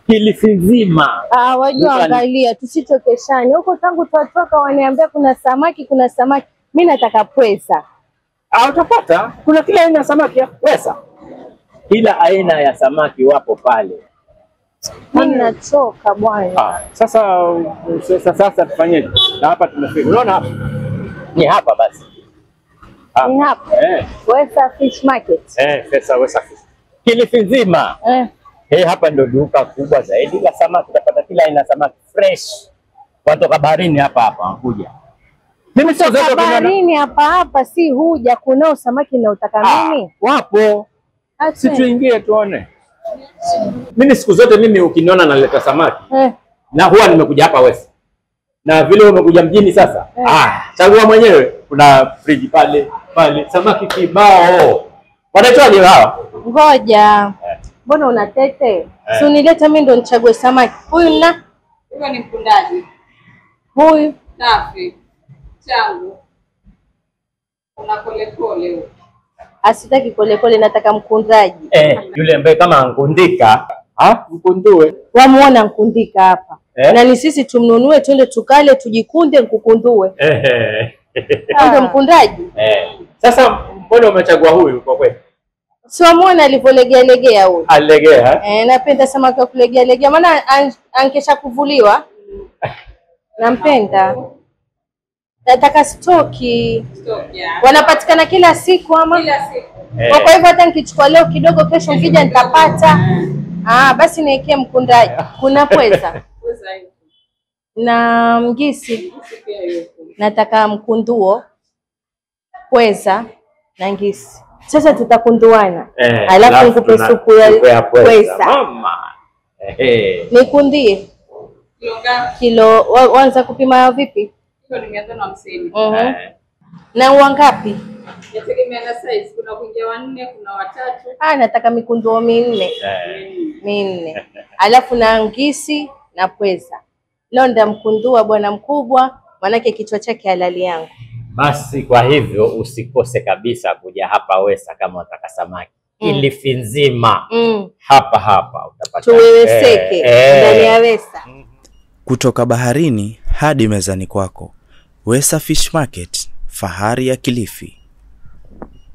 Kilifi nzima. Wajua angalia tusitokeshane. Huko tangu tutoka waniambia kuna samaki, kuna samaki. Mimi nataka pweza. Utapata kuna kila aina ya samaki ya pweza. Kila aina ya samaki wapo pale. Mimi nachoka bwana. Sasa tufanyeje? Na hapa tumefika. Unaona hapa? Ni hapa basi. Ni hapa. Wesa Fish Market. Wesa Fish. Kilifi nzima. Hapa ndo duka kubwa zaidi la samaki. Utapata kila aina samaki fresh. Kutoka baharini hapa huja. Mimi sio zote baharini hapa si huja, kunao samaki na utaka mimi. Wapo. Si tuingie tuone. Mimi siku zote ukiniona naleta samaki. Na huwa nimekuja hapa West. Na vile umekuja mjini sasa. Chagua mwenyewe. Kuna friji pale samaki kibao. Wanaitwaje hawa? Ngoja. Mbona unatete? Si unileta mimi ndo nichague samaki. Huyu ni mkundaji. Huyu safi. Changu. Una pole huko. Asitaki pole, nataka mkundaji. Yule ambaye kama ngundika, mkundue. Wamuona mkundika hapa. Na ni sisi tumnunue twende tukale tujikunde nkukundue. Ndio mkundaji. Sasa mbona umechagua huyu kwa kweli? Si wamuona alivyolegea huyu. Alegea? Napenda samaki wa kulegea maana ankesha kuvuliwa. Nampenda. Nataka stoki. Wanapatikana kila siku ama? Kila siku. Kwa hivyo hata nikichukua leo kidogo kesho nikija nitapata. Basi niwekee mkundaji. Kuna pweza. Na mgisi. Nataka mkunduo. Pweza na ngisi. Sasa tutakunduana. Alafu nikupe supu ya pweza. Mama. Nikundie. Kilo wanza kupima vipi? Kilo ni 550. Na wangapi? Yategemea na size. Kuna kuingia 4, kuna 3. Nataka mikunduo 4. 4. Alafu na ngisi na pweza. Londa mkundua bwana mkubwa, manake kichwa chake halali yangu. Basi kwa hivyo usikose kabisa kuja hapa Wesa kama unataka samaki. Kilifi nzima. Hapa utapata. Tuweweseke ndani ya Wesa. Kutoka baharini hadi mezani kwako. Wesa Fish Market, fahari ya Kilifi.